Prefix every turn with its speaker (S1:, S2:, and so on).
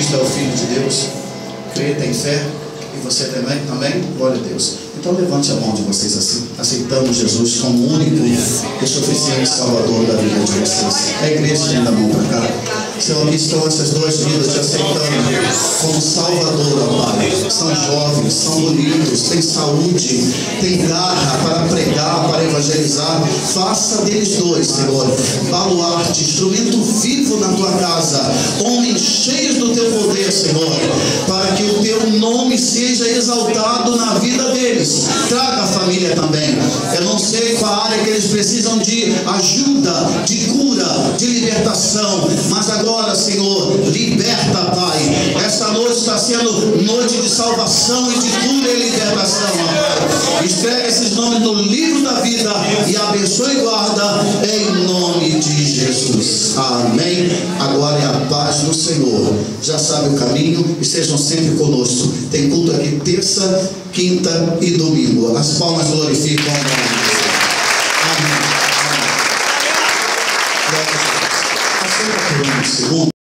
S1: Cristo é o Filho de Deus? Crê, tem fé? E você também? Glória a Deus. Então levante a mão de vocês assim, aceitando Jesus como o único e suficiente Salvador da vida de vocês. A igreja estende a mão para cá. Senhor, aqui estão essas duas vidas te aceitando como Salvador, ó Pai. São jovens, são bonitos, têm saúde, têm garra para pregar, para evangelizar. Faça deles dois, Senhor, baluarte, instrumento vivo na tua casa, homens cheios do teu poder, Senhor, para que o teu nome seja exaltado na vida deles. Traga a família também. Eu não sei qual a área que eles precisam de ajuda, de cura, de libertação, mas agora, Senhor, liberta, Pai. Essa noite está sendo noite de salvação e de cura e libertação, Pai. Escreve esses nomes no livro da vida e abençoe e guarda em nome de Jesus. Amém. Agora é a paz do Senhor. Já sabe o caminho, estejam sempre conosco. Tem culto aqui terça, quinta e domingo. As palmas glorificam o nome de Deus. Amém. Amém. Aceita por um segundo.